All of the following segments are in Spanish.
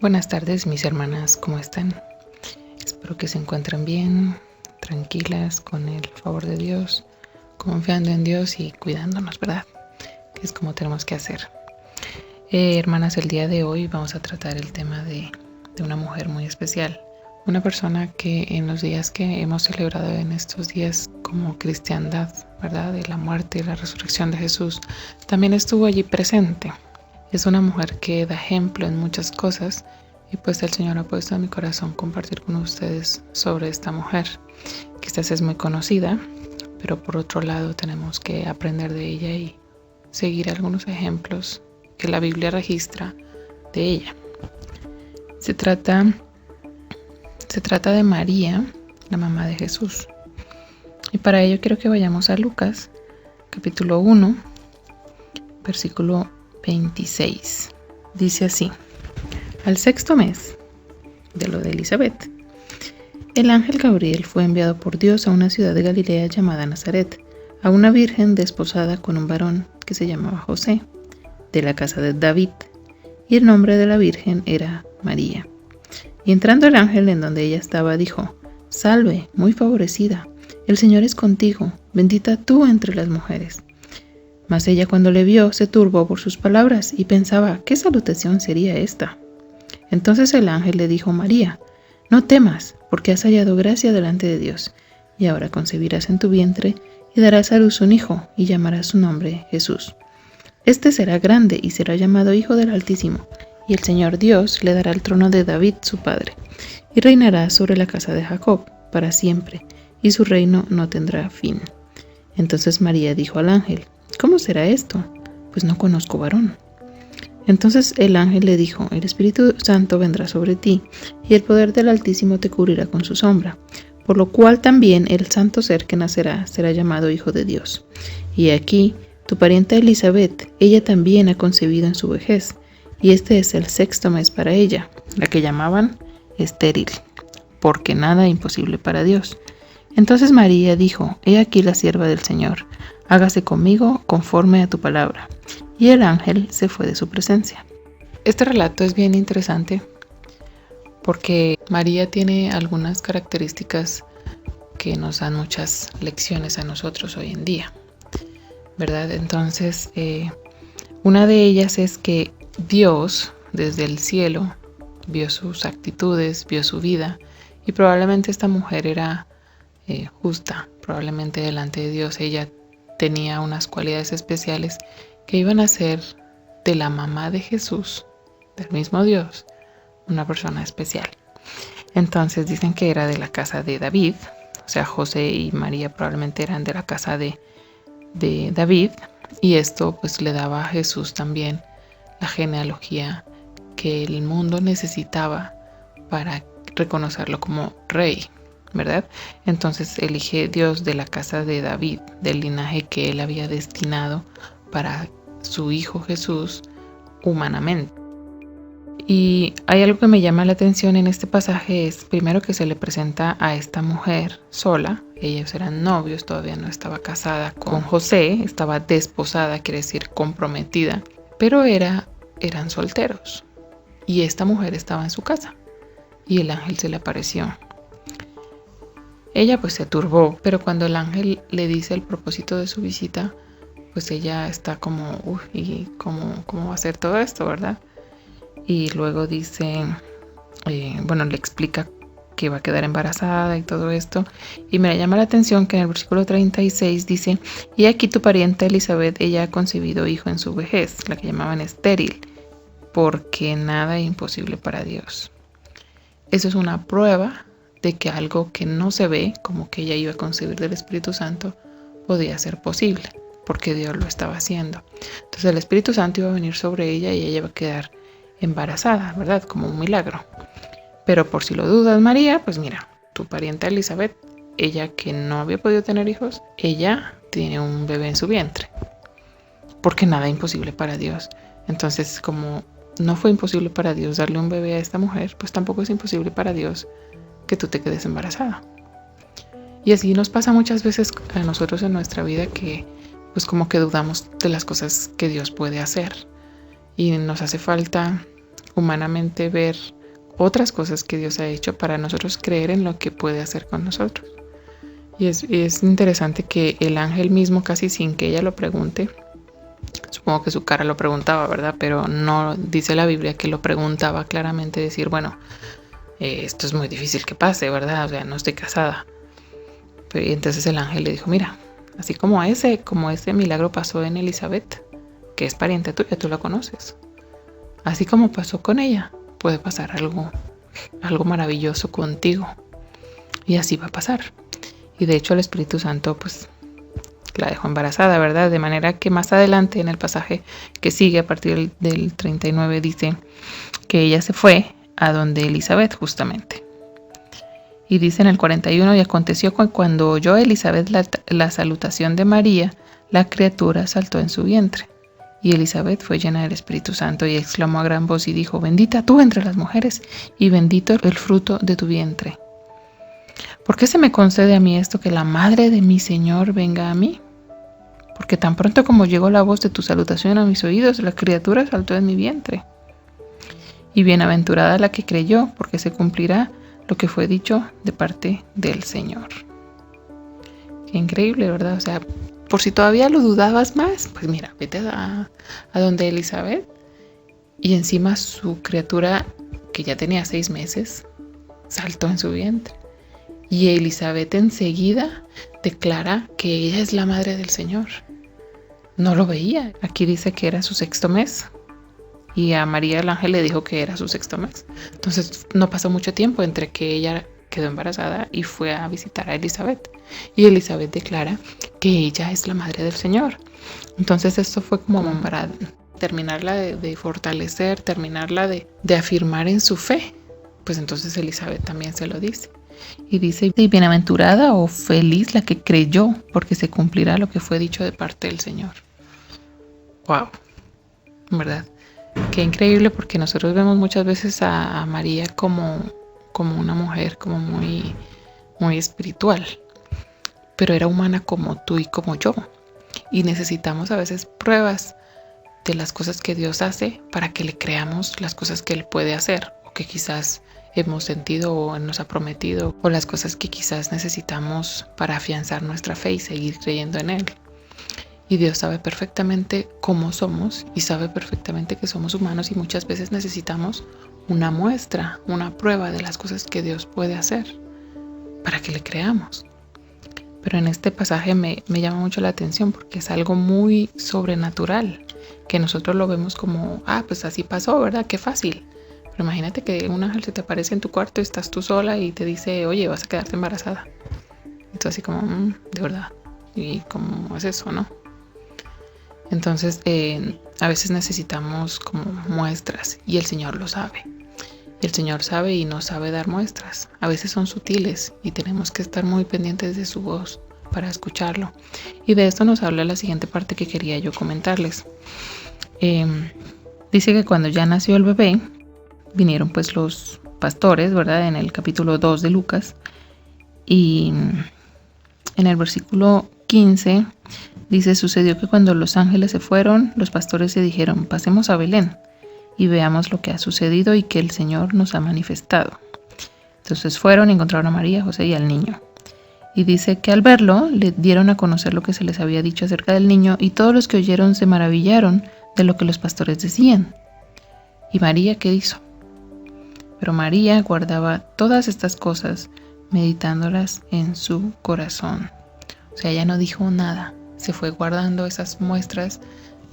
Buenas tardes, mis hermanas, ¿cómo están? Espero que se encuentren bien, tranquilas, con el favor de Dios, confiando en Dios y cuidándonos, ¿verdad? Que es como tenemos que hacer. Hermanas, el día de hoy vamos a tratar el tema de una mujer muy especial. Una persona que en los días que hemos celebrado en estos días como cristiandad, ¿verdad? De la muerte y la resurrección de Jesús, también estuvo allí presente. Es una mujer que da ejemplo en muchas cosas y pues el Señor ha puesto en mi corazón compartir con ustedes sobre esta mujer. Quizás es muy conocida, pero por otro lado tenemos que aprender de ella y seguir algunos ejemplos que la Biblia registra de ella. Se trata de María, la mamá de Jesús. Y para ello quiero que vayamos a Lucas, capítulo 1, versículo 26. Dice así: al sexto mes de lo de Elizabeth, el ángel Gabriel fue enviado por Dios a una ciudad de Galilea llamada Nazaret, a una virgen desposada con un varón que se llamaba José, de la casa de David, y el nombre de la virgen era María. Y entrando el ángel en donde ella estaba, dijo: salve, muy favorecida, el Señor es contigo, bendita tú entre las mujeres. Mas ella, cuando le vio, se turbó por sus palabras y pensaba: ¿qué salutación sería esta? Entonces el ángel le dijo: María, no temas, porque has hallado gracia delante de Dios, y ahora concebirás en tu vientre y darás a luz un hijo, y llamarás su nombre Jesús. Este será grande y será llamado Hijo del Altísimo, y el Señor Dios le dará el trono de David su padre, y reinará sobre la casa de Jacob para siempre, y su reino no tendrá fin. Entonces María dijo al ángel: ¿cómo será esto? Pues no conozco varón. Entonces el ángel le dijo: el Espíritu Santo vendrá sobre ti, y el poder del Altísimo te cubrirá con su sombra, por lo cual también el santo ser que nacerá será llamado Hijo de Dios. Y aquí, tu parienta Elizabeth, ella también ha concebido en su vejez, y este es el sexto mes para ella, la que llamaban estéril, porque nada imposible para Dios. Entonces María dijo: he aquí la sierva del Señor, hágase conmigo conforme a tu palabra. Y el ángel se fue de su presencia. Este relato es bien interesante porque María tiene algunas características que nos dan muchas lecciones a nosotros hoy en día, ¿verdad? Entonces, una de ellas es que Dios, desde el cielo, vio sus actitudes, vio su vida, y probablemente esta mujer era justa, probablemente delante de Dios ella tenía unas cualidades especiales que iban a ser de la mamá de Jesús, del mismo Dios, una persona especial. Entonces dicen que era de la casa de David, o sea, José y María probablemente eran de la casa de David, y esto pues le daba a Jesús también la genealogía que el mundo necesitaba para reconocerlo como rey, ¿verdad? Entonces elige Dios de la casa de David, del linaje que él había destinado para su hijo Jesús humanamente. Y hay algo que me llama la atención en este pasaje, es primero que se le presenta a esta mujer sola. Ellos eran novios, todavía no estaba casada con José, estaba desposada, quiere decir comprometida, pero eran solteros. Y esta mujer estaba en su casa y el ángel se le apareció. Ella pues se turbó, pero cuando el ángel le dice el propósito de su visita, pues ella está como, ¿y cómo va a ser todo esto, verdad? Y luego dice, le explica que va a quedar embarazada y todo esto. Y me llama la atención que en el versículo 36 dice: y aquí tu parienta Elizabeth, ella ha concebido hijo en su vejez, la que llamaban estéril, porque nada es imposible para Dios. Eso es una prueba de que algo que no se ve, como que ella iba a concebir del Espíritu Santo, podía ser posible, porque Dios lo estaba haciendo. Entonces el Espíritu Santo iba a venir sobre ella y ella iba a quedar embarazada, ¿verdad? Como un milagro. Pero por si lo dudas, María, pues mira, tu parienta Elizabeth, ella que no había podido tener hijos, ella tiene un bebé en su vientre, porque nada es imposible para Dios. Entonces, como no fue imposible para Dios darle un bebé a esta mujer, pues tampoco es imposible para Dios que tú te quedes embarazada. Y así nos pasa muchas veces a nosotros en nuestra vida, que pues como que dudamos de las cosas que Dios puede hacer y nos hace falta humanamente ver otras cosas que Dios ha hecho para nosotros creer en lo que puede hacer con nosotros. Y es interesante que el ángel mismo, casi sin que ella lo pregunte, supongo que su cara lo preguntaba, ¿verdad? Pero no dice la Biblia que lo preguntaba claramente, decir, bueno, esto es muy difícil que pase, ¿verdad? O sea, no estoy casada. Y entonces el ángel le dijo, mira, así como ese milagro pasó en Elizabeth, que es pariente tuya, tú la conoces. Así como pasó con ella, puede pasar algo maravilloso contigo. Y así va a pasar. Y de hecho el Espíritu Santo pues la dejó embarazada, ¿verdad? De manera que más adelante en el pasaje que sigue a partir del 39 dice que ella se fue a donde Elizabeth justamente. Y dice en el 41, y aconteció que cuando oyó Elizabeth la salutación de María, la criatura saltó en su vientre. Y Elizabeth fue llena del Espíritu Santo y exclamó a gran voz y dijo, bendita tú entre las mujeres y bendito el fruto de tu vientre. ¿Por qué se me concede a mí esto, que la madre de mi Señor venga a mí? Porque tan pronto como llegó la voz de tu salutación a mis oídos, la criatura saltó en mi vientre. Y bienaventurada la que creyó, porque se cumplirá lo que fue dicho de parte del Señor. Qué increíble, ¿verdad? O sea, por si todavía lo dudabas más, pues mira, vete a donde Elizabeth, y encima su criatura, que ya tenía 6 meses, saltó en su vientre. Y Elizabeth enseguida declara que ella es la madre del Señor. No lo veía. Aquí dice que era su 6º mes. Y a María el ángel le dijo que era su 6º mes. Entonces no pasó mucho tiempo entre que ella quedó embarazada y fue a visitar a Elizabeth. Y Elizabeth declara que ella es la madre del Señor. Entonces esto fue como para terminarla de fortalecer, terminarla de afirmar en su fe. Pues entonces Elizabeth también se lo dice. Y dice, bienaventurada o feliz la que creyó, porque se cumplirá lo que fue dicho de parte del Señor. Wow, ¿verdad? Qué increíble, porque nosotros vemos muchas veces a María como una mujer como muy, muy espiritual, pero era humana como tú y como yo. Y necesitamos a veces pruebas de las cosas que Dios hace para que le creamos las cosas que Él puede hacer, o que quizás hemos sentido o nos ha prometido, o las cosas que quizás necesitamos para afianzar nuestra fe y seguir creyendo en Él. Y Dios sabe perfectamente cómo somos y sabe perfectamente que somos humanos, y muchas veces necesitamos una muestra, una prueba de las cosas que Dios puede hacer para que le creamos. Pero en este pasaje me llama mucho la atención, porque es algo muy sobrenatural, que nosotros lo vemos como, pues así pasó, ¿verdad? Qué fácil. Pero imagínate que un ángel se te aparece en tu cuarto, estás tú sola y te dice, oye, vas a quedarte embarazada. Entonces así como, de verdad. ¿Y cómo es eso, no? Entonces a veces necesitamos como muestras, y el Señor lo sabe. El Señor sabe y nos sabe dar muestras. A veces son sutiles y tenemos que estar muy pendientes de su voz para escucharlo. Y de esto nos habla la siguiente parte que quería yo comentarles. Dice que cuando ya nació el bebé, vinieron pues los pastores, ¿verdad? En el capítulo 2 de Lucas. Y en el versículo 15 dice, sucedió que cuando los ángeles se fueron, los pastores se dijeron, pasemos a Belén y veamos lo que ha sucedido y que el Señor nos ha manifestado. Entonces fueron y encontraron a María, José y al niño. Y dice que al verlo, le dieron a conocer lo que se les había dicho acerca del niño, y todos los que oyeron se maravillaron de lo que los pastores decían. ¿Y María qué hizo? Pero María guardaba todas estas cosas, meditándolas en su corazón. O sea, ella no dijo nada, se fue guardando esas muestras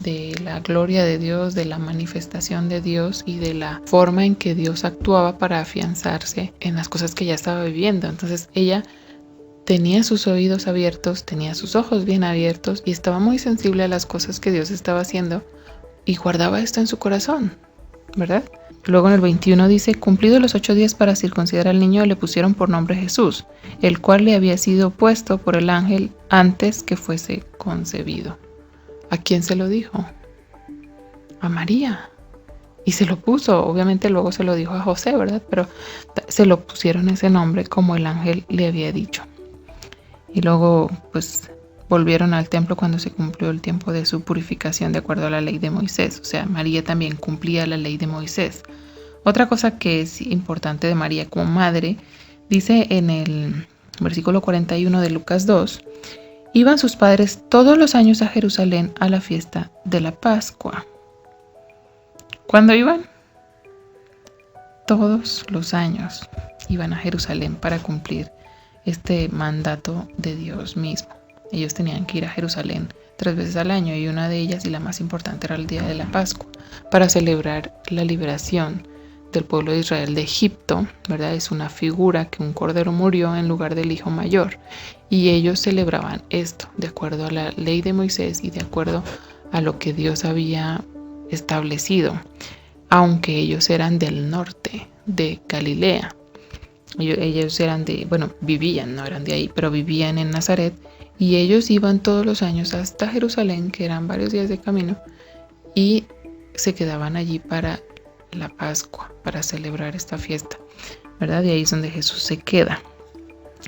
de la gloria de Dios, de la manifestación de Dios y de la forma en que Dios actuaba para afianzarse en las cosas que ella estaba viviendo. Entonces ella tenía sus oídos abiertos, tenía sus ojos bien abiertos y estaba muy sensible a las cosas que Dios estaba haciendo, y guardaba esto en su corazón, ¿verdad? Luego en el 21 dice, cumplidos los 8 días para circuncidar al niño, le pusieron por nombre Jesús, el cual le había sido puesto por el ángel antes que fuese concebido. ¿A quién se lo dijo? A María. Y se lo puso, obviamente luego se lo dijo a José, ¿verdad? Pero se lo pusieron ese nombre como el ángel le había dicho. Y luego pues volvieron al templo cuando se cumplió el tiempo de su purificación de acuerdo a la ley de Moisés. O sea, María también cumplía la ley de Moisés. Otra cosa que es importante de María como madre, dice en el versículo 41 de Lucas 2, iban sus padres todos los años a Jerusalén a la fiesta de la Pascua. ¿Cuándo iban? Todos los años iban a Jerusalén para cumplir este mandato de Dios mismo. Ellos tenían que ir a Jerusalén 3 veces al año y una de ellas, y la más importante, era el día de la Pascua, para celebrar la liberación del pueblo de Israel de Egipto, ¿verdad? Es una figura que un cordero murió en lugar del hijo mayor, y ellos celebraban esto de acuerdo a la ley de Moisés y de acuerdo a lo que Dios había establecido, aunque ellos eran del norte de Galilea. Ellos eran vivían, no eran de ahí, pero vivían en Nazaret, y ellos iban todos los años hasta Jerusalén, que eran varios días de camino, y se quedaban allí para la Pascua, para celebrar esta fiesta, ¿verdad? Y ahí es donde Jesús se queda.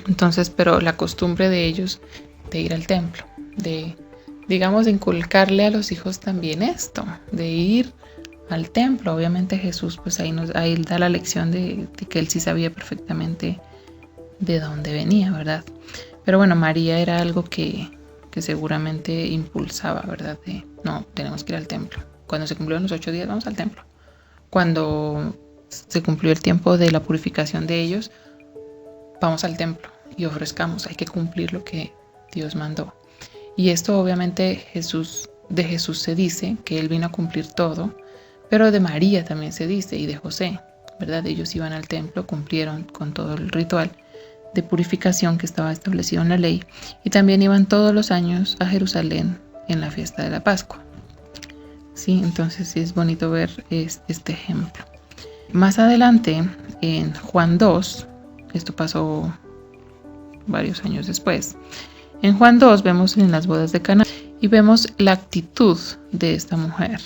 Entonces, pero la costumbre de ellos de ir al templo, de, digamos, inculcarle a los hijos también esto, de ir al templo. Obviamente Jesús, pues ahí da la lección de que él sí sabía perfectamente de dónde venía, ¿verdad? Pero bueno, María era algo que seguramente impulsaba, ¿verdad? No, tenemos que ir al templo. Cuando se cumplieron los 8 días, vamos al templo. Cuando se cumplió el tiempo de la purificación de ellos, vamos al templo y ofrezcamos. Hay que cumplir lo que Dios mandó. Y esto obviamente de Jesús se dice que él vino a cumplir todo, pero de María también se dice, y de José, ¿verdad? Ellos iban al templo, cumplieron con todo el ritual de purificación que estaba establecido en la ley, y también iban todos los años a Jerusalén en la fiesta de la Pascua. Sí, entonces es bonito ver este ejemplo. Más adelante, en Juan 2, esto pasó varios años después, en Juan 2 vemos en las bodas de Caná y vemos la actitud de esta mujer.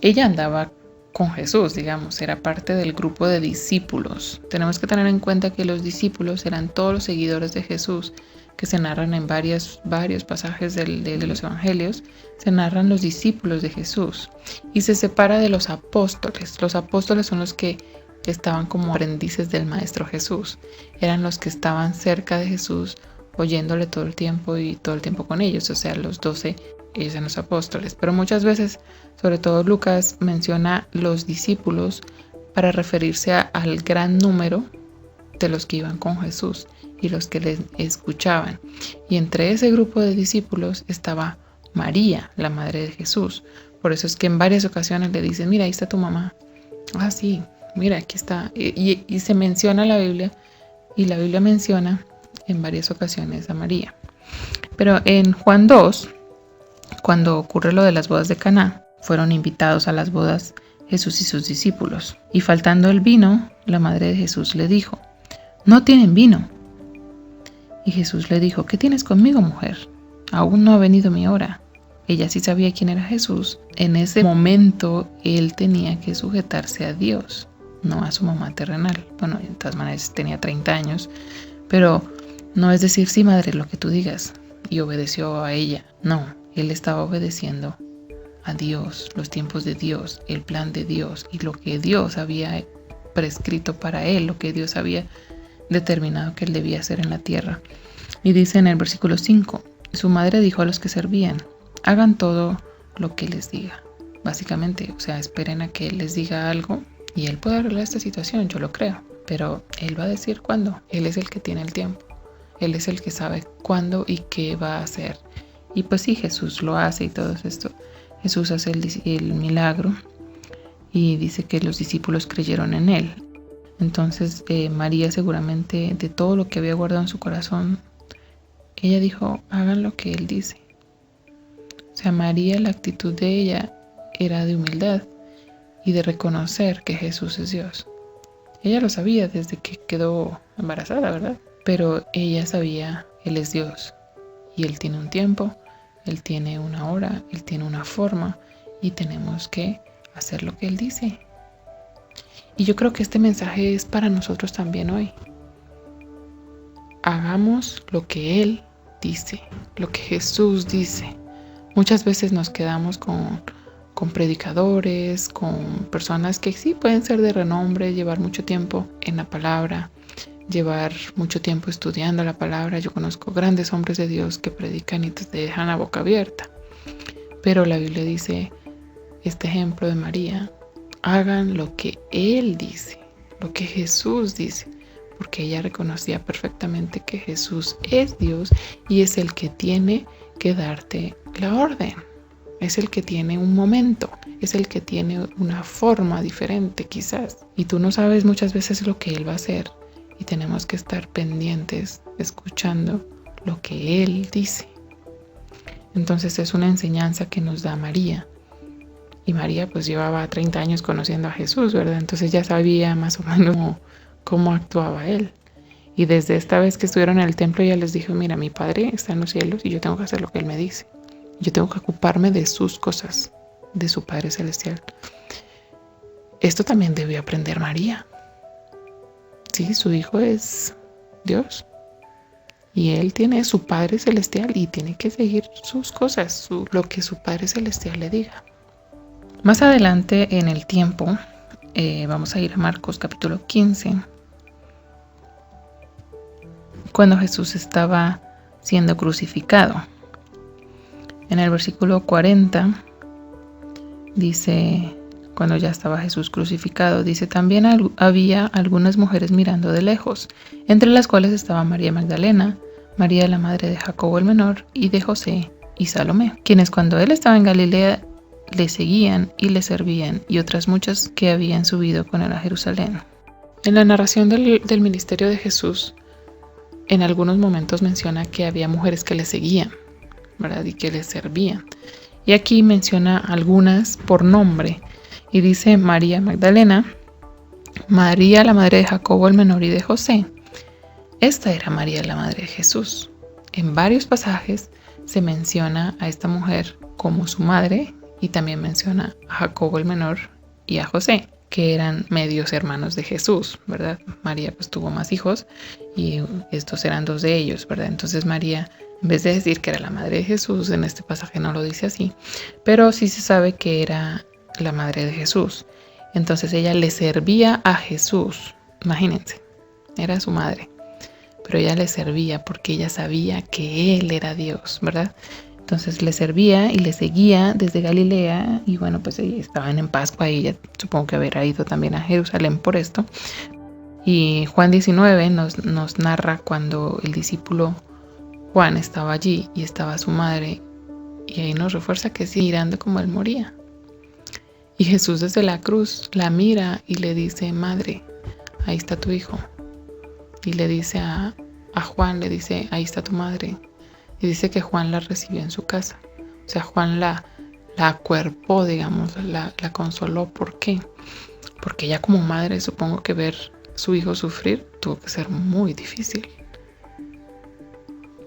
Ella andaba con Jesús, digamos, era parte del grupo de discípulos. Tenemos que tener en cuenta que los discípulos eran todos los seguidores de Jesús, que se narran en varios pasajes de los evangelios. Se narran los discípulos de Jesús y se separa de los apóstoles. Los apóstoles son los que estaban como aprendices del Maestro Jesús, eran los que estaban cerca de Jesús, oyéndole todo el tiempo y todo el tiempo con ellos, o sea, los 12, ellos eran los apóstoles. Pero muchas veces, sobre todo Lucas, menciona los discípulos para referirse al gran número de los que iban con Jesús y los que les escuchaban. Y entre ese grupo de discípulos estaba María, la madre de Jesús. Por eso es que en varias ocasiones le dicen, mira, ahí está tu mamá. Ah, sí, mira, aquí está. Y se menciona la Biblia, y la Biblia menciona en varias ocasiones a María. Pero en Juan 2, cuando ocurre lo de las bodas de Caná, fueron invitados a las bodas Jesús y sus discípulos. Y faltando el vino, la madre de Jesús le dijo, no tienen vino. Y Jesús le dijo, ¿qué tienes conmigo, mujer? Aún no ha venido mi hora. Ella sí sabía quién era Jesús. En ese momento él tenía que sujetarse a Dios, no a su mamá terrenal. Bueno, de todas maneras tenía 30 años, pero no es decir, sí, madre, lo que tú digas, y obedeció a ella. No, él estaba obedeciendo a Dios, los tiempos de Dios, el plan de Dios y lo que Dios había prescrito para él, lo que Dios había determinado que él debía hacer en la tierra. Y dice en el versículo 5, su madre dijo a los que servían, hagan todo lo que les diga. Básicamente, o sea, esperen a que él les diga algo y él puede arreglar esta situación, yo lo creo, pero él va a decir cuándo. Él es el que tiene el tiempo, él es el que sabe cuándo y qué va a hacer. Y pues sí, Jesús lo hace y todo esto. Jesús hace el milagro y dice que los discípulos creyeron en él. Entonces María, seguramente de todo lo que había guardado en su corazón, ella dijo, hagan lo que él dice. O sea, María, la actitud de ella era de humildad y de reconocer que Jesús es Dios. Ella lo sabía desde que quedó embarazada, ¿verdad? Pero ella sabía, él es Dios y él tiene un tiempo, él tiene una hora, él tiene una forma y tenemos que hacer lo que él dice. Y yo creo que este mensaje es para nosotros también hoy. Hagamos lo que él dice, lo que Jesús dice. Muchas veces nos quedamos con con predicadores, con personas que sí pueden ser de renombre, llevar mucho tiempo en la palabra, llevar mucho tiempo estudiando la palabra. Yo conozco grandes hombres de Dios que predican y te dejan la boca abierta. Pero la Biblia dice, este ejemplo de María, hagan lo que Él dice, lo que Jesús dice, porque ella reconocía perfectamente que Jesús es Dios y es el que tiene que darte la orden. Es el que tiene un momento, es el que tiene una forma diferente quizás. Y tú no sabes muchas veces lo que Él va a hacer y tenemos que estar pendientes, escuchando lo que Él dice. Entonces es una enseñanza que nos da María. Y María pues llevaba 30 años conociendo a Jesús, ¿verdad? Entonces ya sabía más o menos cómo actuaba Él. Y desde esta vez que estuvieron en el templo ella les dijo, mira, mi Padre está en los cielos y yo tengo que hacer lo que Él me dice. Yo tengo que ocuparme de sus cosas, de su Padre Celestial. Esto también debió aprender María. Sí, su hijo es Dios. Y Él tiene su Padre Celestial y tiene que seguir sus cosas, lo que su Padre Celestial le diga. Más adelante en el tiempo, vamos a ir a Marcos capítulo 15, cuando Jesús estaba siendo crucificado. En el versículo 40 dice, cuando ya estaba Jesús crucificado, dice, también había algunas mujeres mirando de lejos, entre las cuales estaba María Magdalena, María la madre de Jacobo el menor y de José y Salomé, quienes cuando él estaba en Galilea le seguían y le servían, y otras muchas que habían subido con él a Jerusalén. En la narración del ministerio de Jesús, en algunos momentos menciona que había mujeres que le seguían, ¿verdad? Y que le servían. Y aquí menciona algunas por nombre y dice María Magdalena, María la madre de Jacobo el menor y de José. Esta era María la madre de Jesús. En varios pasajes se menciona a esta mujer como su madre y también menciona a Jacobo el menor y a José, que eran medios hermanos de Jesús, ¿verdad? María pues tuvo más hijos y estos eran dos de ellos, ¿verdad? Entonces María, en vez de decir que era la madre de Jesús, en este pasaje no lo dice así, pero sí se sabe que era la madre de Jesús. Entonces ella le servía a Jesús, imagínense, era su madre, pero ella le servía porque ella sabía que Él era Dios, ¿verdad? Entonces le servía y le seguía desde Galilea y bueno, pues estaban en Pascua y ella supongo que habrá ido también a Jerusalén por esto. Y Juan 19 nos narra cuando el discípulo Juan estaba allí y estaba su madre y ahí nos refuerza que sí, mirando como él moría. Y Jesús desde la cruz la mira y le dice, madre, ahí está tu hijo. Y le dice a Juan, le dice, ahí está tu madre. Y dice que Juan la recibió en su casa. O sea, Juan la acuerpó, digamos, la consoló. ¿Por qué? Porque ella como madre, supongo que ver a su hijo sufrir tuvo que ser muy difícil.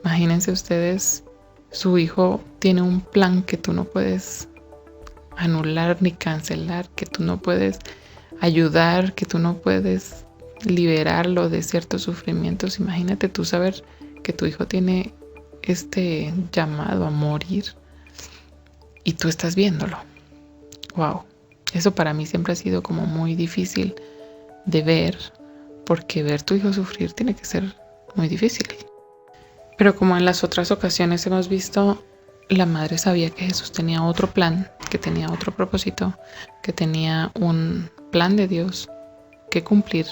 Imagínense ustedes, su hijo tiene un plan que tú no puedes anular ni cancelar, que tú no puedes ayudar, que tú no puedes liberarlo de ciertos sufrimientos. Imagínate tú saber que tu hijo tiene este llamado a morir y tú estás viéndolo. Wow, eso para mí siempre ha sido como muy difícil de ver, porque ver tu hijo sufrir tiene que ser muy difícil. Pero como en las otras ocasiones hemos visto, la madre sabía que Jesús tenía otro plan, que tenía otro propósito, que tenía un plan de Dios que cumplir,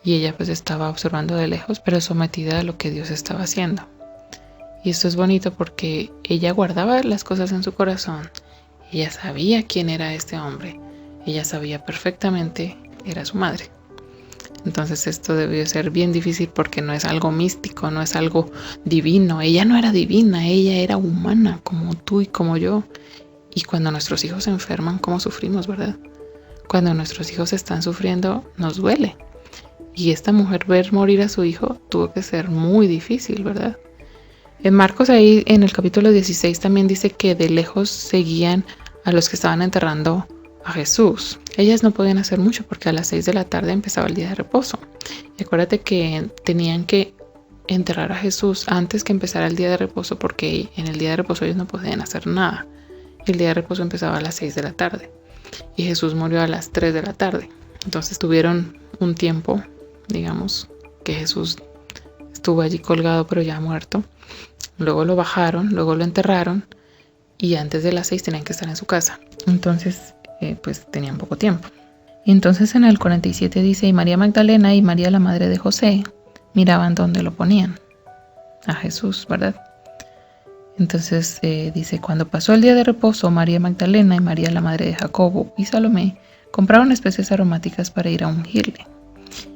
y ella pues estaba observando de lejos, pero sometida a lo que Dios estaba haciendo. Y esto es bonito porque ella guardaba las cosas en su corazón. Ella sabía quién era este hombre. Ella sabía perfectamente, era su madre. Entonces esto debió ser bien difícil porque no es algo místico, no es algo divino. Ella no era divina, ella era humana como tú y como yo. Y cuando nuestros hijos se enferman, ¿cómo sufrimos, verdad? Cuando nuestros hijos están sufriendo, nos duele. Y esta mujer ver morir a su hijo tuvo que ser muy difícil, ¿verdad? En Marcos ahí en el capítulo 16 también dice que de lejos seguían a los que estaban enterrando a Jesús. Ellas no podían hacer mucho porque a las 6 de la tarde empezaba el día de reposo. Y acuérdate que tenían que enterrar a Jesús antes que empezara el día de reposo porque en el día de reposo ellos no podían hacer nada. El día de reposo empezaba a las 6 de la tarde y Jesús murió a las 3 de la tarde. Entonces tuvieron un tiempo, digamos, que Jesús estuvo allí colgado pero ya muerto. Luego lo bajaron, luego lo enterraron y antes de las 6 tenían que estar en su casa. Entonces, pues tenían poco tiempo. Y entonces en el 47 dice, y María Magdalena y María la madre de José miraban dónde lo ponían, a Jesús, ¿verdad? Entonces dice, cuando pasó el día de reposo, María Magdalena y María la madre de Jacobo y Salomé compraron especies aromáticas para ir a ungirle.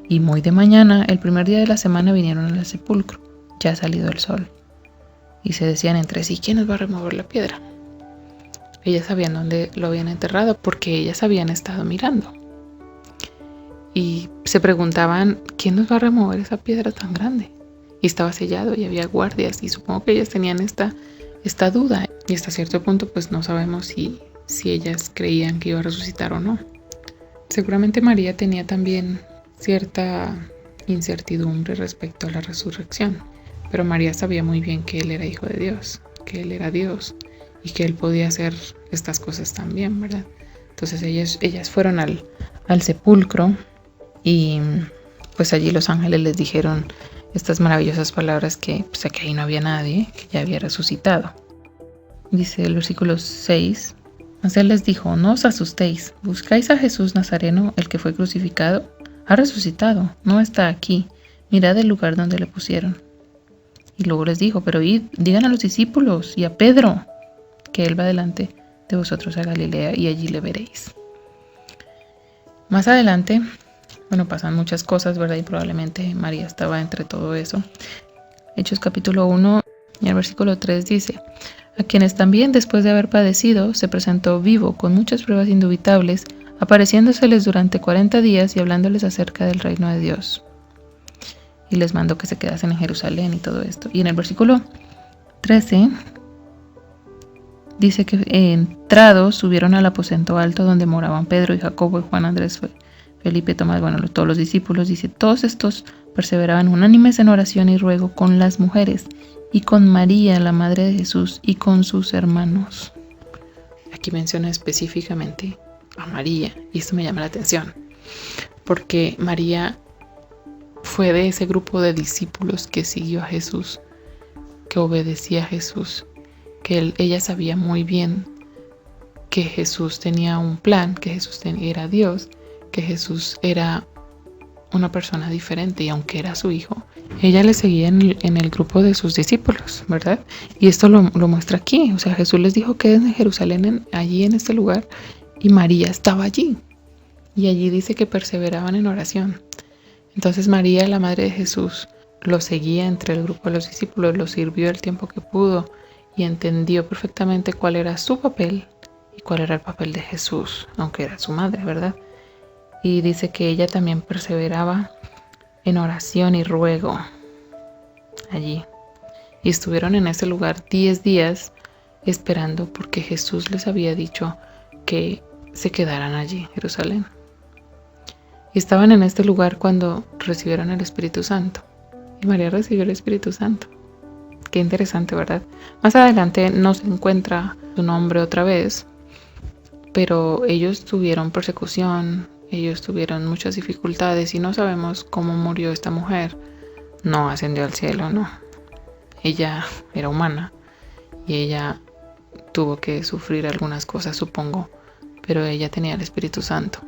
Y muy de mañana, el primer día de la semana, vinieron al sepulcro, ya salido el sol. Y se decían entre sí, ¿quién nos va a remover la piedra? Ellas sabían dónde lo habían enterrado porque ellas habían estado mirando. Y se preguntaban, ¿quién nos va a remover esa piedra tan grande? Y estaba sellado y había guardias y supongo que ellas tenían esta duda. Y hasta cierto punto pues no sabemos si ellas creían que iba a resucitar o no. Seguramente María tenía también cierta incertidumbre respecto a la resurrección. Pero María sabía muy bien que Él era hijo de Dios, que Él era Dios y que Él podía hacer estas cosas también, ¿verdad? Entonces ellas fueron al sepulcro y pues allí los ángeles les dijeron estas maravillosas palabras que pues que ahí no había nadie, que ya había resucitado. Dice el versículo 6, mas Él les dijo, no os asustéis, buscáis a Jesús Nazareno, el que fue crucificado, ha resucitado, no está aquí, mirad el lugar donde le pusieron. Y luego les dijo, pero id, digan a los discípulos y a Pedro que Él va delante de vosotros a Galilea y allí le veréis. Más adelante, bueno, pasan muchas cosas, ¿verdad? Y probablemente María estaba entre todo eso. Hechos capítulo 1 y el versículo 3 dice, a quienes también después de haber padecido se presentó vivo con muchas pruebas indubitables, apareciéndoseles durante 40 días y hablándoles acerca del reino de Dios. Y les mandó que se quedasen en Jerusalén y todo esto. Y en el versículo 13 dice que entrados subieron al aposento alto donde moraban Pedro y Jacobo y Juan, Andrés, Felipe, Tomás, bueno, todos los discípulos. Dice, todos estos perseveraban unánimes en oración y ruego con las mujeres y con María, la madre de Jesús, y con sus hermanos. Aquí menciona específicamente a María y esto me llama la atención porque María fue de ese grupo de discípulos que siguió a Jesús, que obedecía a Jesús, que ella sabía muy bien que Jesús tenía un plan, que Jesús era Dios, que Jesús era una persona diferente y aunque era su hijo, ella le seguía en el grupo de sus discípulos, ¿verdad? Y esto lo muestra aquí, o sea, Jesús les dijo que es en Jerusalén, allí en este lugar, y María estaba allí, y allí dice que perseveraban en oración. Entonces María, la madre de Jesús, lo seguía entre el grupo de los discípulos, lo sirvió el tiempo que pudo y entendió perfectamente cuál era su papel y cuál era el papel de Jesús, aunque era su madre, ¿verdad? Y dice que ella también perseveraba en oración y ruego allí. Y estuvieron en ese lugar 10 días esperando porque Jesús les había dicho que se quedaran allí, en Jerusalén. Y estaban en este lugar cuando recibieron el Espíritu Santo. Y María recibió el Espíritu Santo. Qué interesante, ¿verdad? Más adelante no se encuentra su nombre otra vez, pero ellos tuvieron persecución, ellos tuvieron muchas dificultades y no sabemos cómo murió esta mujer. No ascendió al cielo, no. Ella era humana y ella tuvo que sufrir algunas cosas, supongo, pero ella tenía el Espíritu Santo.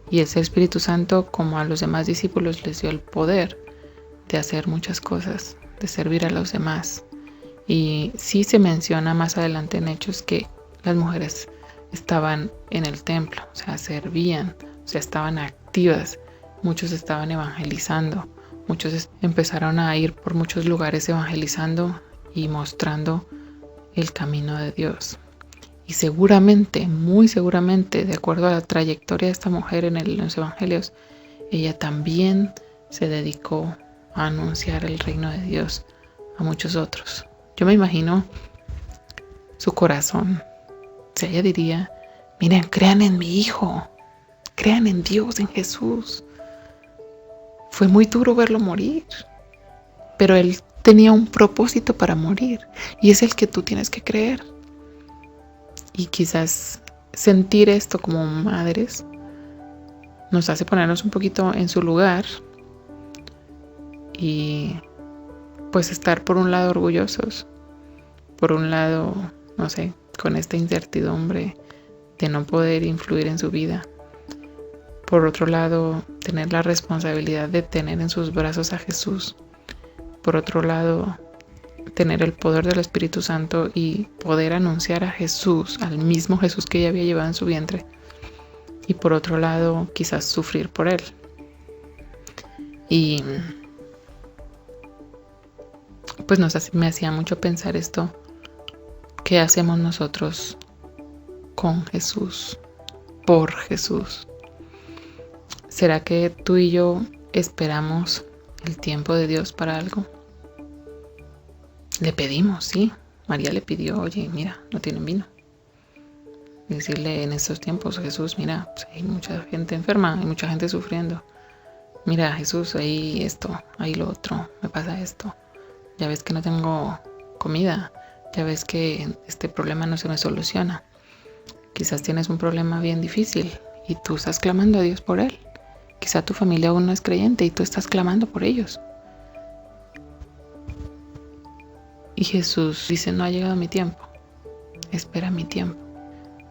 Y ese Espíritu Santo, como a los demás discípulos, les dio el poder de hacer muchas cosas, de servir a los demás. Y sí se menciona más adelante en Hechos que las mujeres estaban en el templo, o sea, servían, o sea, estaban activas. Muchos estaban evangelizando, muchos empezaron a ir por muchos lugares evangelizando y mostrando el camino de Dios. Y seguramente, muy seguramente, de acuerdo a la trayectoria de esta mujer en los evangelios, ella también se dedicó a anunciar el reino de Dios a muchos otros. Yo me imagino su corazón. Si ella diría, miren, crean en mi hijo, crean en Dios, en Jesús. Fue muy duro verlo morir, pero él tenía un propósito para morir y es el que tú tienes que creer. Y quizás sentir esto como madres nos hace ponernos un poquito en su lugar y pues estar por un lado orgullosos, por un lado, no sé, con esta incertidumbre de no poder influir en su vida. Por otro lado, tener la responsabilidad de tener en sus brazos a Jesús. Por otro lado, tener el poder del Espíritu Santo y poder anunciar a Jesús, al mismo Jesús que ella había llevado en su vientre. Y por otro lado, quizás sufrir por él. Y pues me hacía mucho pensar esto. ¿Qué hacemos nosotros con Jesús? Por Jesús. ¿Será que tú y yo esperamos el tiempo de Dios para algo? Le pedimos, sí. María le pidió, oye, mira, no tienen vino. Decirle en estos tiempos, Jesús, mira, pues hay mucha gente enferma, hay mucha gente sufriendo. Mira, Jesús, ahí esto, ahí lo otro, me pasa esto. Ya ves que no tengo comida, ya ves que este problema no se me soluciona. Quizás tienes un problema bien difícil y tú estás clamando a Dios por él. Quizá tu familia aún no es creyente y tú estás clamando por ellos. Y Jesús dice, no ha llegado mi tiempo, espera mi tiempo.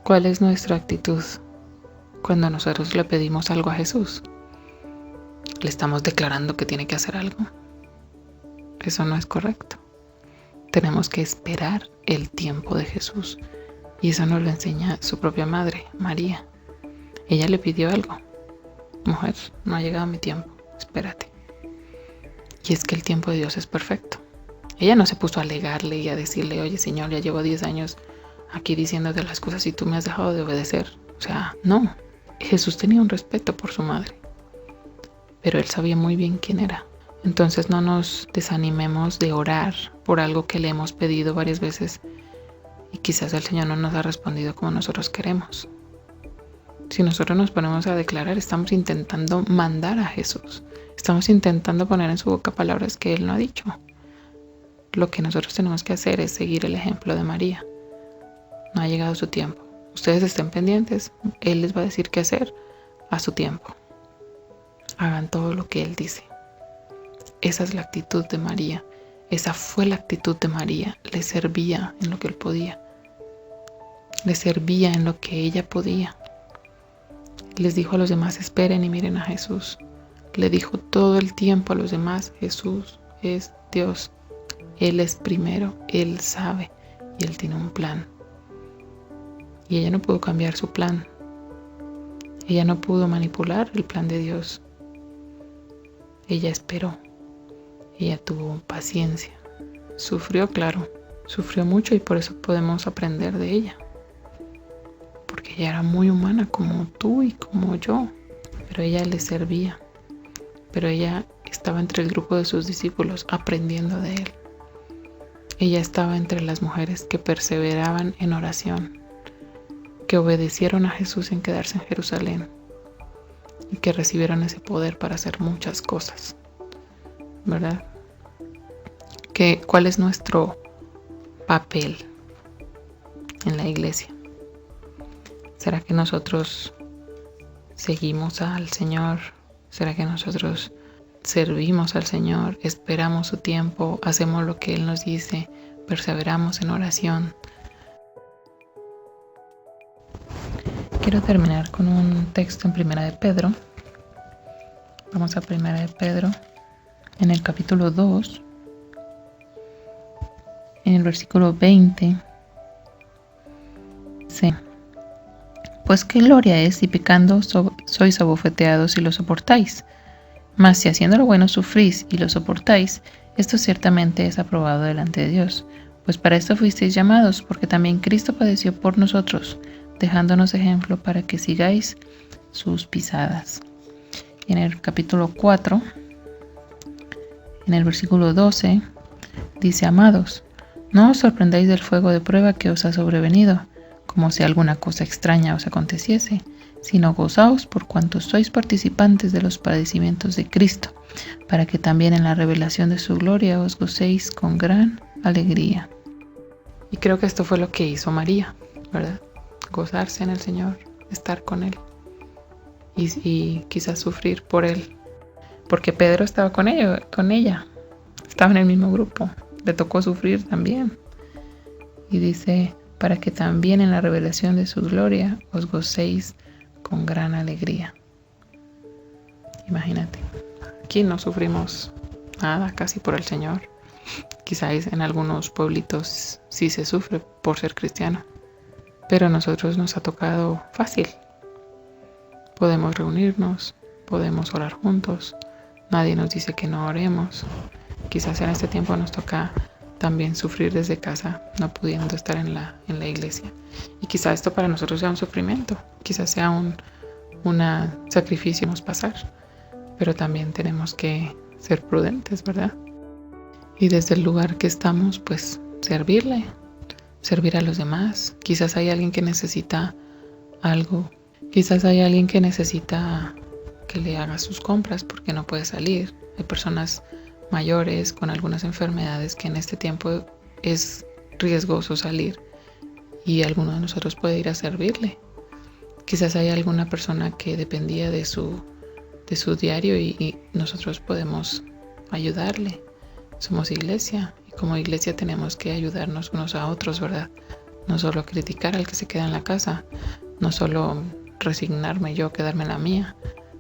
¿Cuál es nuestra actitud cuando nosotros le pedimos algo a Jesús? ¿Le estamos declarando que tiene que hacer algo? Eso no es correcto. Tenemos que esperar el tiempo de Jesús. Y eso nos lo enseña su propia madre, María. Ella le pidió algo. Mujer, no ha llegado mi tiempo, espérate. Y es que el tiempo de Dios es perfecto. Ella no se puso a alegarle y a decirle, oye Señor, ya llevo 10 años aquí diciéndote las cosas y tú me has dejado de obedecer. O sea, no. Jesús tenía un respeto por su madre. Pero él sabía muy bien quién era. Entonces no nos desanimemos de orar por algo que le hemos pedido varias veces y quizás el Señor no nos ha respondido como nosotros queremos. Si nosotros nos ponemos a declarar, estamos intentando mandar a Jesús. Estamos intentando poner en su boca palabras que Él no ha dicho. Lo que nosotros tenemos que hacer es seguir el ejemplo de María. No ha llegado su tiempo. Ustedes estén pendientes. Él les va a decir qué hacer a su tiempo. Hagan todo lo que Él dice. Esa es la actitud de María. Esa fue la actitud de María. Le servía en lo que Él podía. Le servía en lo que ella podía. Les dijo a los demás, esperen y miren a Jesús. Le dijo todo el tiempo a los demás, Jesús es Dios. Él es primero, Él sabe y Él tiene un plan. Y ella no pudo cambiar su plan. Ella no pudo manipular el plan de Dios. Ella esperó. Ella tuvo paciencia. Sufrió, claro. Sufrió mucho y por eso podemos aprender de ella. Porque ella era muy humana como tú y como yo. Pero ella le servía. Pero ella estaba entre el grupo de sus discípulos aprendiendo de él. Ella estaba entre las mujeres que perseveraban en oración, que obedecieron a Jesús en quedarse en Jerusalén y que recibieron ese poder para hacer muchas cosas, ¿verdad? ¿Cuál es nuestro papel en la iglesia? ¿Será que nosotros seguimos al Señor? ¿Será que nosotros servimos al Señor, esperamos su tiempo, hacemos lo que Él nos dice, perseveramos en oración? Quiero terminar con un texto en Primera de Pedro. Vamos a Primera de Pedro, en el capítulo 2, en el versículo 20. Dice, pues qué gloria es si pecando sois abofeteados y lo soportáis. Mas si haciendo lo bueno sufrís y lo soportáis, esto ciertamente es aprobado delante de Dios. Pues para esto fuisteis llamados, porque también Cristo padeció por nosotros, dejándonos ejemplo para que sigáis sus pisadas. Y en el capítulo 4, en el versículo 12, dice, amados, no os sorprendáis del fuego de prueba que os ha sobrevenido, como si alguna cosa extraña os aconteciese, sino gozaos por cuanto sois participantes de los padecimientos de Cristo, para que también en la revelación de su gloria os gocéis con gran alegría. Y creo que esto fue lo que hizo María, ¿verdad? gozarse en el Señor, estar con Él y quizás sufrir por Él. Porque Pedro estaba con ella, estaba en el mismo grupo, le tocó sufrir también. Y dice, para que también en la revelación de su gloria os gocéis con gran alegría. Imagínate, aquí no sufrimos nada casi por el Señor. Quizás en algunos pueblitos sí se sufre por ser cristiano, pero a nosotros nos ha tocado fácil. Podemos reunirnos, podemos orar juntos, nadie nos dice que no oremos. Quizás en este tiempo nos toca también sufrir desde casa, no pudiendo estar en la iglesia. Y quizás esto para nosotros sea un sufrimiento, quizás sea un sacrificio nos pasar, pero también tenemos que ser prudentes, ¿verdad? Y desde el lugar que estamos, pues servirle, servir a los demás. Quizás hay alguien que necesita algo, quizás hay alguien que necesita que le haga sus compras porque no puede salir. Hay personas mayores con algunas enfermedades que en este tiempo es riesgoso salir y alguno de nosotros puede ir a servirle. Quizás hay alguna persona que dependía de su diario y nosotros podemos ayudarle. Somos iglesia y como iglesia tenemos que ayudarnos unos a otros, ¿verdad? No solo criticar al que se queda en la casa, no solo resignarme yo, quedarme en la mía,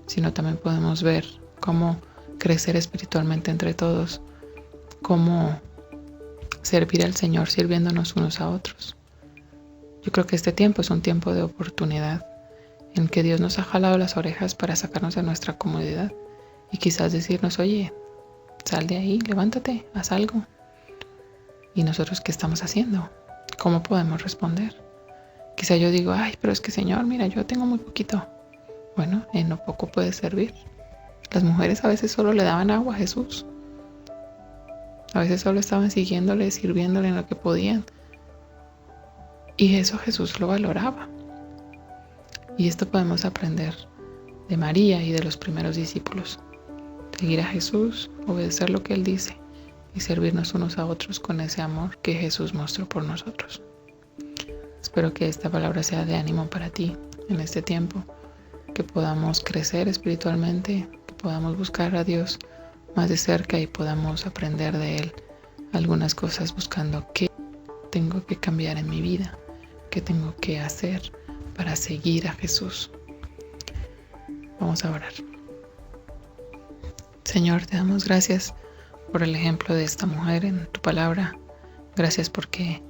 sino también podemos ver cómo crecer espiritualmente entre todos, cómo servir al Señor sirviéndonos unos a otros. Yo creo que este tiempo es un tiempo de oportunidad en que Dios nos ha jalado las orejas para sacarnos de nuestra comodidad y quizás decirnos, oye, sal de ahí, levántate, haz algo. ¿Y nosotros qué estamos haciendo? ¿Cómo podemos responder? Quizá yo digo, ay, pero es que Señor, mira, yo tengo muy poquito. Bueno, en lo poco puedes servir. Las mujeres a veces solo le daban agua a Jesús. A veces solo estaban siguiéndole, sirviéndole en lo que podían. Y eso Jesús lo valoraba. Y esto podemos aprender de María y de los primeros discípulos. Seguir a Jesús, obedecer lo que Él dice y servirnos unos a otros con ese amor que Jesús mostró por nosotros. Espero que esta palabra sea de ánimo para ti en este tiempo, que podamos crecer espiritualmente, que podamos buscar a Dios más de cerca y podamos aprender de Él algunas cosas buscando qué tengo que cambiar en mi vida, qué tengo que hacer para seguir a Jesús. Vamos a orar. Señor, te damos gracias por el ejemplo de esta mujer en tu palabra. Gracias porque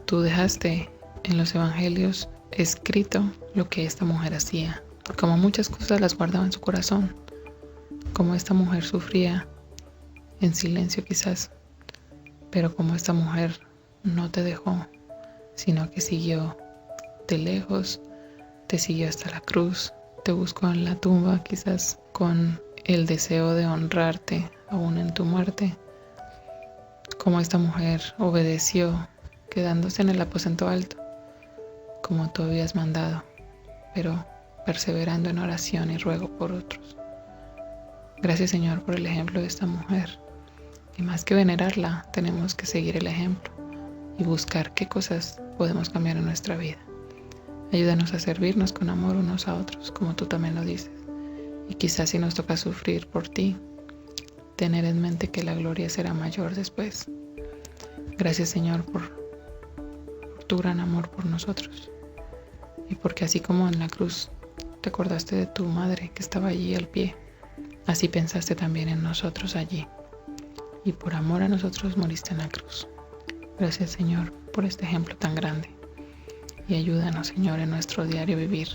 tú dejaste en los evangelios escrito lo que esta mujer hacía. Como muchas cosas las guardaba en su corazón. Como esta mujer sufría en silencio quizás. Pero como esta mujer no te dejó, sino que siguió de lejos, te siguió hasta la cruz, te buscó en la tumba quizás con el deseo de honrarte aún en tu muerte. Como esta mujer obedeció, quedándose en el aposento alto, como tú habías mandado, pero perseverando en oración y ruego por otros. Gracias, Señor, por el ejemplo de esta mujer. Y más que venerarla, tenemos que seguir el ejemplo y buscar qué cosas podemos cambiar en nuestra vida. Ayúdanos a servirnos con amor unos a otros, como tú también lo dices. Y quizás si nos toca sufrir por ti, tener en mente que la gloria será mayor después. Gracias, Señor, por tu gran amor por nosotros. Y porque así como en la cruz te acordaste de tu madre que estaba allí al pie, así pensaste también en nosotros allí. Y por amor a nosotros moriste en la cruz. Gracias, Señor, por este ejemplo tan grande. Y ayúdanos, Señor, en nuestro diario vivir.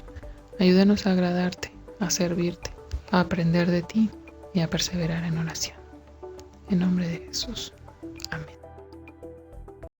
Ayúdanos a agradarte, a servirte, a aprender de ti y a perseverar en oración. En nombre de Jesús. Amén.